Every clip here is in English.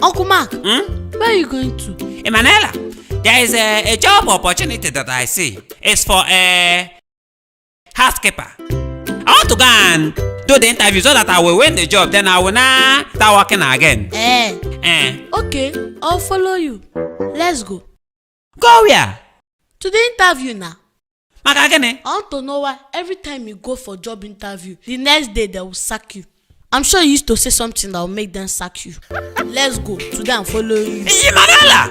Uncle Mark, where are you going to? Emanuela, there is a job opportunity that I see. It's for a housekeeper. I want to go and do the interview so that I will win the job. Then I will now start working again. Okay, I'll follow you. Let's go. Go where? To the interview now. Makagene? I want to know why every time you go for job interview, the next day they will sack you. I'm sure you used to say something that will make them sack you. Let's go today and follow you. Emanuela!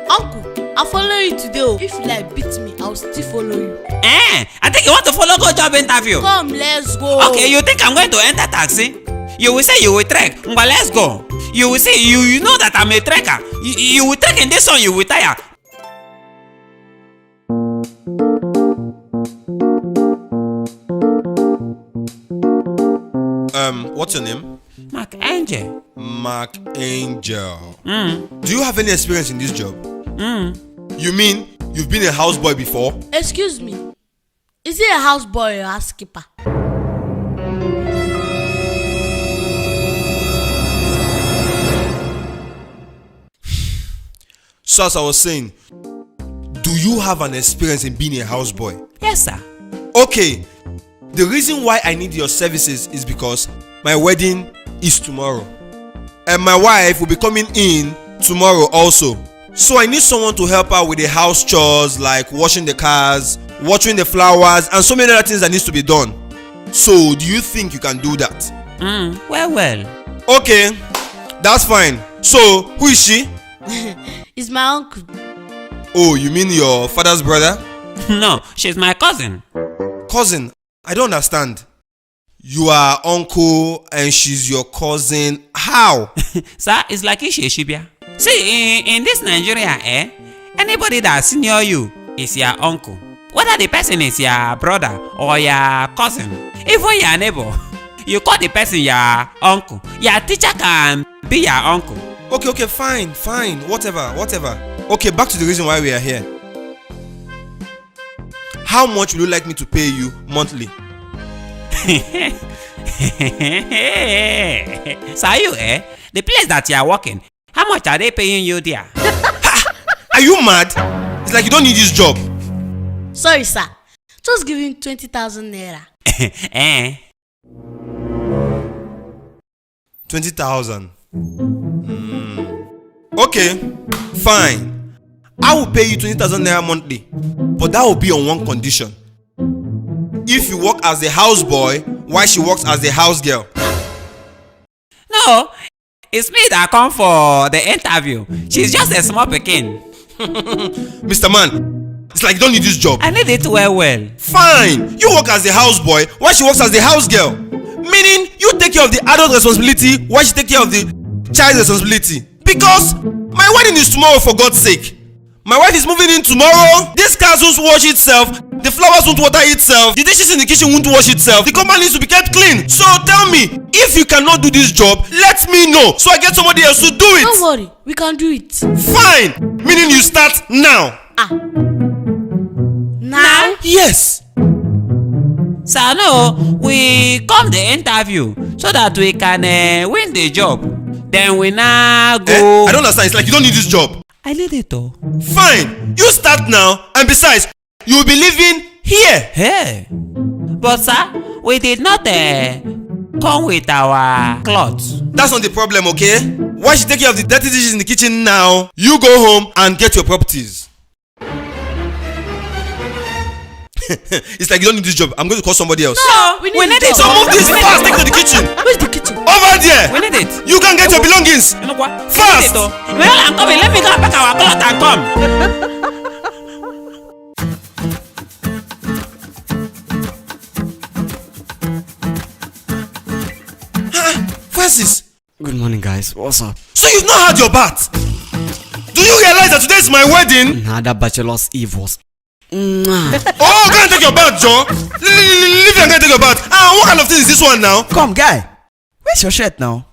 Uncle, I'll follow you today. If you like beat me, I'll still follow you. I think you want to follow go job interview. Come, let's go. Okay, you think I'm going to enter taxi? You will say you will trek. But let's go. You will say you know that I'm a trekker. You will trek in this one, you will tire. What's your name? Mark Angel. Mark Angel. Do you have any experience in this job? You mean you've been a houseboy before? Excuse me. Is it a houseboy or a housekeeper? So as I was saying, do you have an experience in being a houseboy? Yes, sir. Okay. The reason why I need your services is because my wedding is tomorrow. And my wife will be coming in tomorrow also. So I need someone to help out with the house chores like washing the cars, watering the flowers, and so many other things that needs to be done. So do you think you can do that? Well. Okay, that's fine. So who is she? It's my uncle. Oh, you mean your father's brother? No, she's my cousin. Cousin? I don't understand. You are uncle and she's your cousin. How? Sir, it's like Ishibia. See, in this Nigeria, anybody that senior you is your uncle. Whether the person is your brother or your cousin, even your neighbor, you call the person your uncle. Your teacher can be your uncle. Okay, fine. Whatever. Okay, back to the reason why we are here. How much would you like me to pay you monthly? So you, the place that you are working, how much are they paying you there? Are you mad? It's like you don't need this job. Sorry, sir. Just give him 20,000 naira. 20,000. Okay, fine. I will pay you 20,000 naira monthly, but that will be on one condition. If you work as a houseboy while she works as a house girl. No, it's me that come for the interview. She's just a small pikin. Mr. Man, it's like you don't need this job. I need it well. Fine, you work as a houseboy while she works as a house girl. Meaning you take care of the adult responsibility while she take care of the child's responsibility. Because my wedding is tomorrow, for God's sake. My wife is moving in tomorrow. This car won't wash itself. The flowers won't water itself. The dishes in the kitchen won't wash itself. The compound needs to be kept clean. So tell me, if you cannot do this job, let me know so I get somebody else to do it. Don't worry, we can do it. Fine. Meaning you start now. Now? Yes. So no, we come the interview so that we can win the job. Then we now go. I don't understand. It's like you don't need this job. I need it though. Fine. You start now, and besides, you will be living here. Hey. But sir, we did not come with our clothes. That's not the problem, okay? Why should take care of the dirty dishes in the kitchen now? You go home and get your properties. It's like you don't need this job. I'm going to call somebody else. No, we need it. So move this fast. Take it to the kitchen. Where's the kitchen? Over there. We need it. You can get your belongings. You know what? Fast. Well, I'm coming. Let me go and pack our clothes and come. Francis. Good morning, guys. What's up? So you've not had your bath? Do you realize that today is my wedding? Nah, that bachelor's eve was. Oh, go and take your bath, Joe. Leave and go and take your bath. What kind of thing is this one now? Come, guy. Where's your shirt now?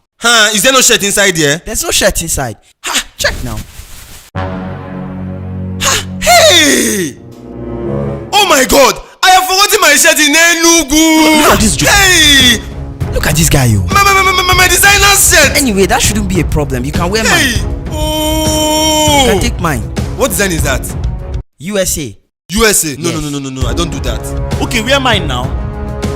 Is there no shirt inside here? There's no shirt inside. Check now. Hey! Oh my God! I have forgotten my shirt in Enugu. Look at this joke. Hey! Look at this guy, you. My designer designer's shirt. Anyway, that shouldn't be a problem. You can wear mine. Hey. You Oh. can take mine. What design is that? USA. USA. No, Yes. no. I don't do that. Okay, wear mine now.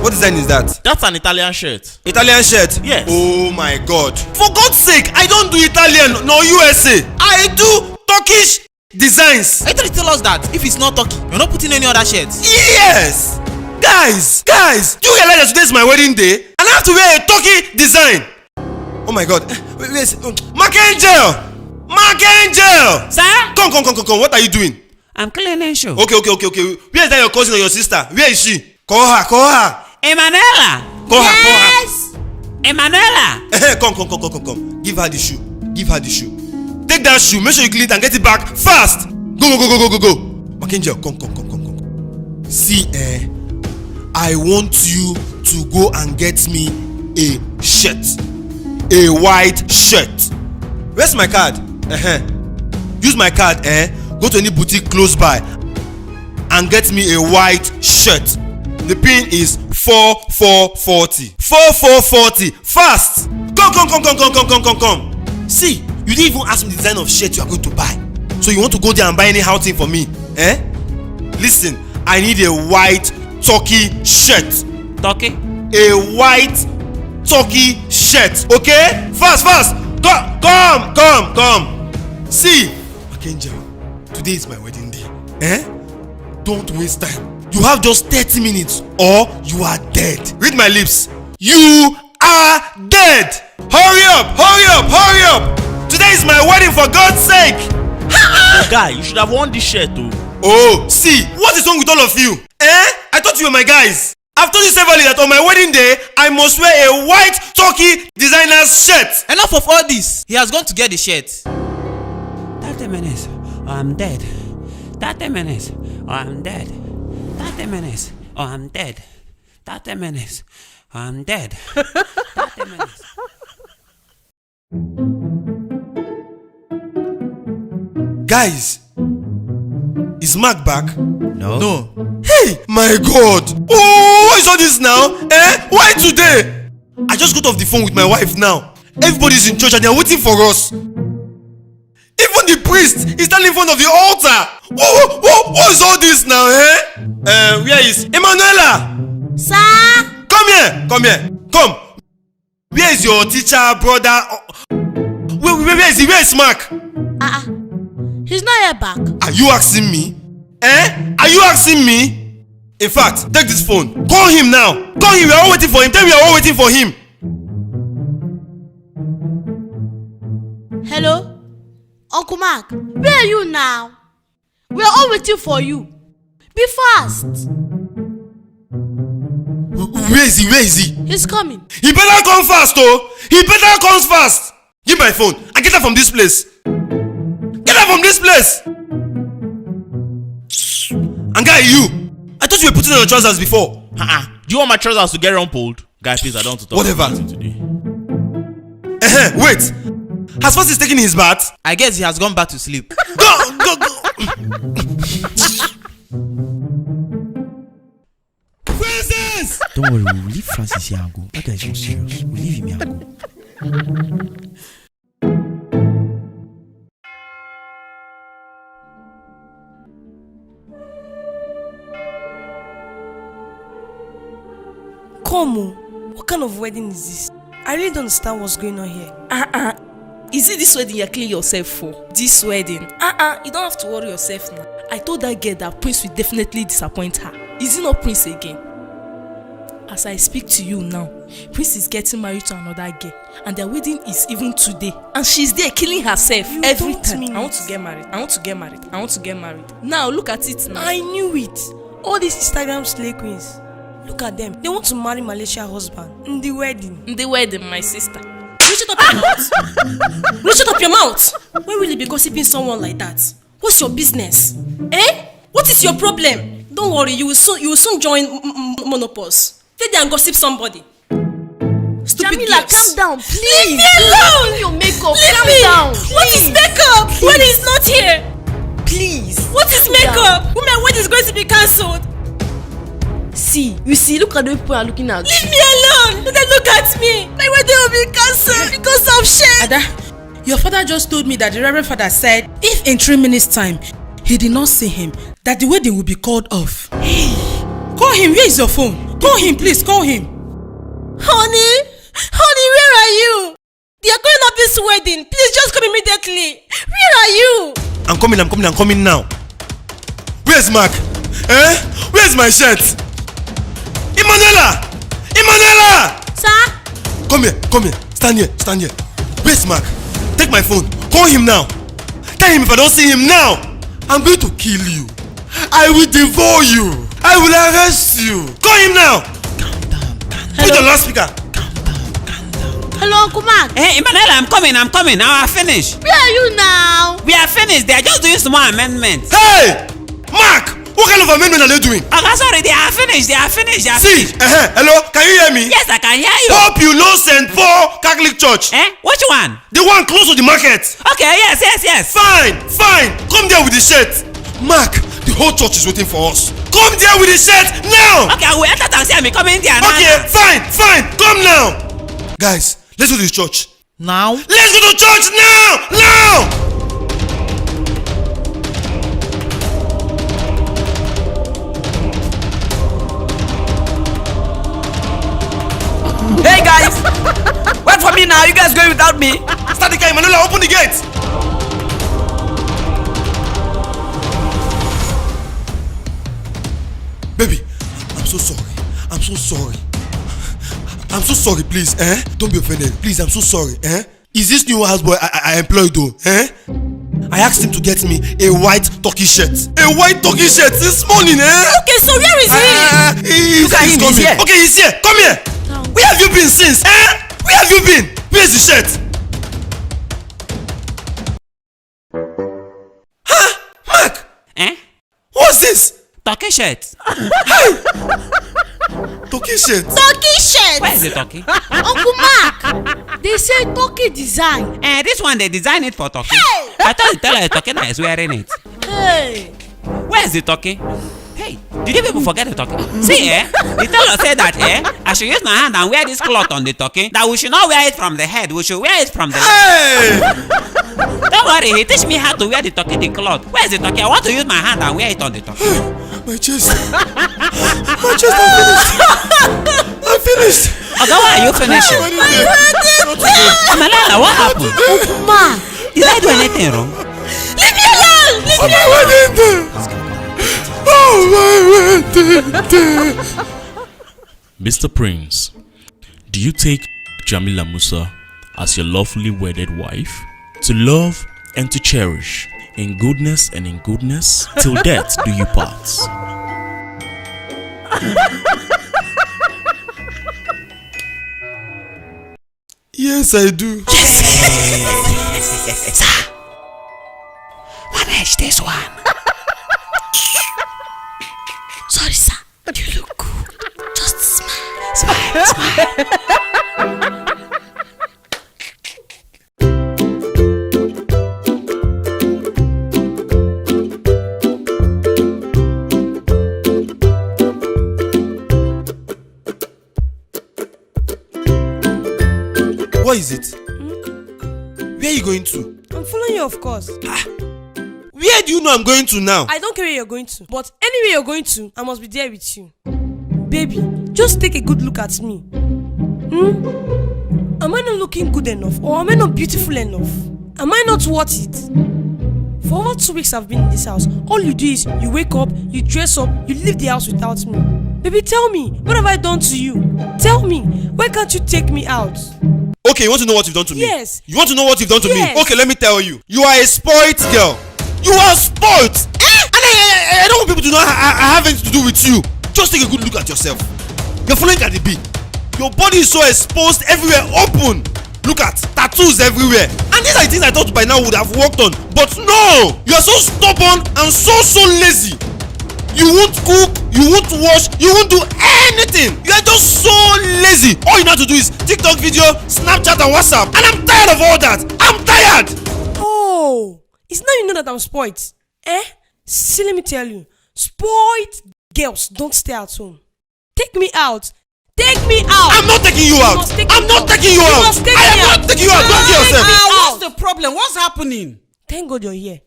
What design is that? That's an Italian shirt. Italian shirt? Yes. Oh my god. For God's sake, I don't do Italian nor USA. I do Turkish designs. Are you trying to tell us that if it's not Turkey, you're not putting any other shirts? Yes. Guys, do you realize that today is my wedding day and I have to wear a Turkey design? Oh my god. Wait. Mark Angel. Sir? Come. What are you doing? I'm cleaning shoe. Okay. Where is that your cousin or your sister? Where is she? Call her. Emanuela! Call her. Emanuela! Come. Give her the shoe. Take that shoe. Make sure you clean it and get it back fast. Go. Mark Angel, come. See, I want you to go and get me a shirt. A white shirt. Where's my card? Use my card, go to any boutique close by and get me a white shirt. The pin is 4440. 4440. Fast. Come. See, you didn't even ask me the design of shirt you are going to buy. So you want to go there and buy anyhow thing for me? Listen, I need a white turkey shirt. Turkey? A white turkey shirt. Okay? Fast. Come. See, Angel, today is my wedding day. Don't waste time. You have just 30 minutes or you are dead. Read my lips. You are dead. Hurry up. Today is my wedding, for God's sake. Guy, you should have worn this shirt too. Oh, see, what is wrong with all of you? I thought you were my guys. I've told you severally that on my wedding day, I must wear a white turkey designer's shirt. Enough of all this. He has gone to get the shirt. 30 minutes or I'm dead. 30 minutes or I'm dead. 30 minutes or I'm dead. 30 minutes or I'm dead. 30 minutes. Guys, is Mark back? No. Hey, my God. Oh, what is all this now? Why today? I just got off the phone with my wife now. Everybody's in church and they're waiting for us. Even the priest is standing in front of the altar. What is all this now, where is Emanuela? Sir? Come here. Come. Where is your teacher, brother? Where is he? Where is Mark? He's not yet back. Are you asking me? Are you asking me? In fact, take this phone. Call him now. Call him. We are all waiting for him. Tell me we are all waiting for him. Hello? Uncle Mark, where are you now? We are all waiting for you. Be fast. Where is he? He's coming. He better come fast, oh. He better come fast. Give my phone. I get her from this place. And guy, you. I thought you were putting on your trousers before. Do you want my trousers to get rumpled? Guy, please, I don't want to talk Whatever. about it today. Wait. Has Francis taken his bath? I guess he has gone back to sleep. Go. Francis! Don't worry, we'll leave Francis here and go. That guy is not serious. We'll leave him here and go. Come on, what kind of wedding is this? I really don't understand what's going on here. Is it this wedding you're cleaning yourself for? This wedding? You don't have to worry yourself now. I told that girl that Prince will definitely disappoint her. Is it not Prince again? As I speak to you now, Prince is getting married to another girl, and their wedding is even today. And she's there killing herself every time. I want to get married. Now look at it now. I knew it. All these Instagram slay queens. Look at them. They want to marry Malaysia husband in the wedding. My sister. Shut up your mouth. Shut up your mouth. Why will you be gossiping someone like that? What's your business? What is your problem? Don't worry, you will soon join Monopause. Stay there and gossip somebody. Stupid Jamila, girls. calm down, please. Leave me alone. Your makeup, Leave calm me. down. What is makeup? Wedding is not here. Please. What is makeup? My wedding is going to be cancelled. See, look at the way people are looking at you. Leave me alone. Don't look at me. My wedding will be cancelled because Ada, your father just told me that the Reverend Father said if in 3 minutes time he did not see him, that the wedding will be called off. Call him. Where is your phone? Call him, please. Call him. Honey, where are you? They are going off this wedding. Please just come immediately. Where are you? I'm coming now. Where's Mark? Where's my shirt? Emanuela! Sir? Come here. Stand here. Where's Mark? Take my phone. Call him now. Tell him if I don't see him now, I'm going to kill you. I will devour you. I will arrest you. Call him now. Calm down. Put on loudspeaker. Hello, Uncle Mark. Hey, Emmanuel, I'm coming. Now I finished. Where are you now? We are finished. They are just doing small amendments. Hey! Mark! What kind of amendment are they doing? Okay, sorry, they are finished. See, hello, can you hear me? Yes, I can hear you. Hope you know St. Paul Catholic Church. Which one? The one close to the market. Okay, yes. Fine. Come there with the shirt. Mark, the whole church is waiting for us. Come there with the shirt now. Okay, I will enter and see me coming there now. Okay, fine. Come now. Guys, let's go to the church. Now? Let's go to church now. Hey guys! Wait for me now, you guys going without me? Start the car, Emanuela, open the gate. Baby, I'm so sorry, please, Don't be offended, please, I'm so sorry, Is this new houseboy I employed though, I asked him to get me a white turkey shirt. This morning, Okay, so where is he? He's coming. He's here. Okay, he's here. Come here. Where have you been since? Where have you been? Where's the shirt? Huh? Mark? What's this? Turkey shirt. Turkey shirt. Where is the turkey? Uncle Mark, they say turkey design. This one they design it for turkey. Hey! I thought you tell her the turkey that is wearing it. Hey! Where is the turkey? Hey, did you people forget the turkey? See, the teller said that, I should use my hand and wear this cloth on the turkey. That we should not wear it from the head, we should wear it from the leg. Hey! Don't worry, he teach me how to wear the turkey, the cloth. Where is the turkey? I want to use my hand and wear it on the turkey. My chest, I'm finished. Okay, why are you finishing? Malala, what happened? Uncle Mark! Did I do anything wrong? Leave me alone! Mr. Prince, do you take Jamila Musa as your lawfully wedded wife, to love and to cherish, in goodness and in goodness, till death do you part? Yes, I do. Yes. Sir, manage this one. Sorry, sir. You look good. Just smile. Smile. What is it? Where are you going to? I'm following you, of course. Where do you know I'm going to now? I don't care where you're going to, but anywhere you're going to, I must be there with you. Baby, just take a good look at me. Am I not looking good enough, or am I not beautiful enough? Am I not worth it? For over 2 weeks I've been in this house. All you do is you wake up, you dress up, you leave the house without me. Baby, tell me, what have I done to you? Tell me, why can't you take me out? Okay, you want to know what you've done to me? Yes. You want to know what you've done to Yes. me? Okay, let me tell you. You are a spoilt girl. You are spoilt. And I don't want people to know I have anything to do with you. Just take a good look at yourself. You're following Cardi B. Your body is so exposed everywhere, open. Look at tattoos everywhere. And these are the things I thought by now would have worked on. But no! You are so stubborn and so lazy. You won't cook, you won't wash, you won't do anything. You are just so lazy. All you know how to do is TikTok video, Snapchat and WhatsApp. And I'm tired of all that. I'm tired. Oh, it's now you know that I'm spoilt. See, let me tell you. Spoilt girls don't stay at home. Take me out. Take me out. I'm not taking you out. must take I'm me not out. taking you You out. must take I me am out. not take you out. Go and kill yourself. What's the problem? What's happening? Thank God you're here.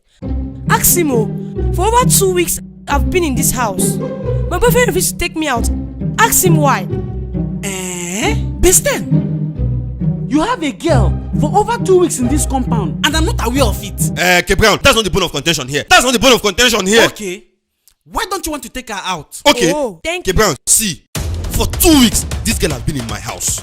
Ask him, for over 2 weeks I've been in this house. My boyfriend refused to take me out. Ask him why. Besten, you have a girl for over 2 weeks in this compound and I'm not aware of it. K Brown, that's not the bone of contention here. That's not the bone of contention here. Okay. Why don't you want to take her out? Okay. Oh, thank K Brown, see, for 2 weeks, this girl has been in my house.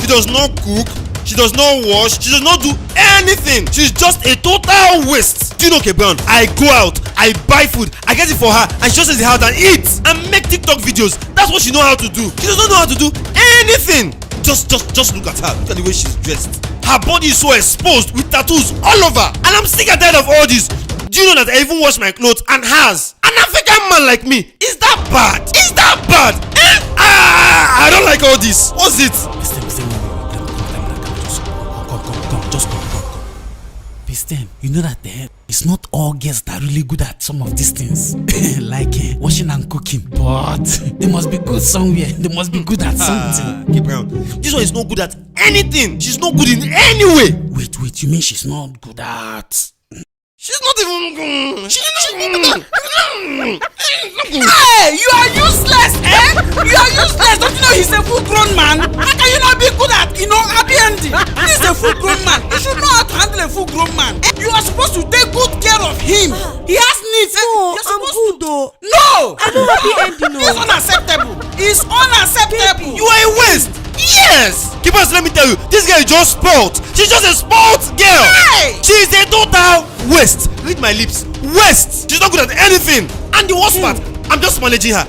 She does not cook, she does not wash, she does not do anything. She's just a total waste. Do you know, K Brown? I go out, I buy food, I get it for her, and she just stays in the house and eats and make TikTok videos. That's what she knows how to do. She does not know how to do anything. Just look at her. Look at the way she's dressed. Her body is so exposed with tattoos all over. And I'm sick and tired of all this. Do you know that I even wash my clothes and hers? An African man like me. Is that bad? Is that bad? I don't like all this. What's it? Come. Besten, you know that it's not all girls that are really good at some of these things. Like washing and cooking. But they must be good somewhere. They must be good at something. K Brown, this one is not good at anything. She's not good in any way. Wait, you mean she's not good at... She's not even good. She's not good. Hey, you are useless, You are useless. Don't you know he's a full-grown man? How can you not be good at, happy-ending? He's a full-grown man. You should know how to handle a full-grown man. You are supposed to take good care of him. He has needs. No, I'm good though. No! I don't happy ending. No. It's unacceptable. It's unacceptable. You are a waste. Yes. Keepers, let me tell you, this girl is just spoiled. She's just a spoiled girl. Hey! She's a total waste. Read my lips. Waste. She's not good at anything. And the worst part, I'm just managing her.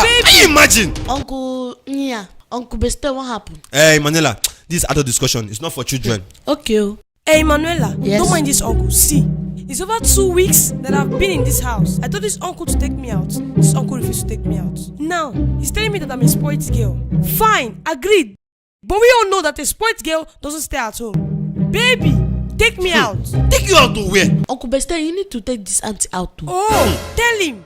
Baby. Can you imagine? Uncle Nia, Uncle Besten, what happened? Hey, Manila, this adult discussion is not for children. Okay. Hey, Manuela, Yes? don't mind this uncle. See, it's over 2 weeks that I've been in this house. I told this uncle to take me out. This uncle refused to take me out. Now, he's telling me that I'm a spoiled girl. Fine, agreed. But we all know that a spoiled girl doesn't stay at home. Baby, take me out. Take you out to where? Uncle Besten, you need to take this auntie out too. Oh, tell him.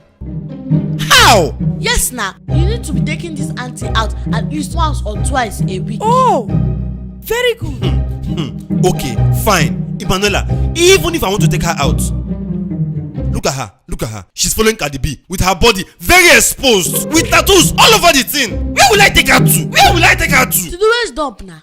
How? Yes, now. You need to be taking this auntie out at least once or twice a week. Oh, very good. Okay, fine. Emanuela, even if I want to take her out, look at her. She's following Cardi B with her body very exposed, with tattoos all over the thing. Where will I take her to? To the waste dump now.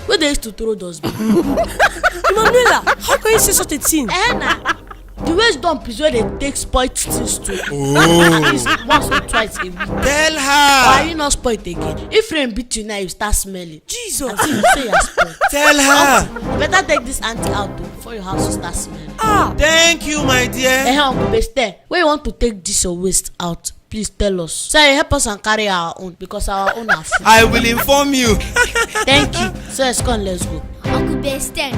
Where they used to throw those bags. Manuela, how can you say such a thing? Nah. The waste dump is where they take spoiled things to. At least once or twice a week. Tell Or her. are you not spoiled again? If rain beat you now, you start smelling. Jesus. Until you say you're spoiled. Tell her. You better take this auntie out though, before your house will start smelling. Thank you, my dear. Uncle Besten, when you want to take this your waste out, please tell us. So you help us and carry our own, because our own are full. I will inform you. Thank you. So let's go and let's go. Uncle Besten,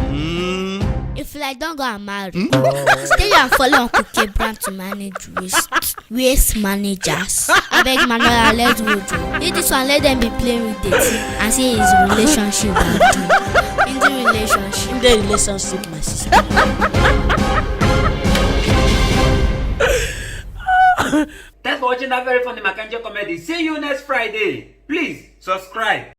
if you like, don't go and marry. Stay and follow Uncle K Brown to manage waste managers. I beg Manuela, let's go to. If this one, let them be playing with it and see his relationship and do. In the relationship, my sister. Thanks for watching that very funny Makanjo comedy. See you next Friday. Please subscribe.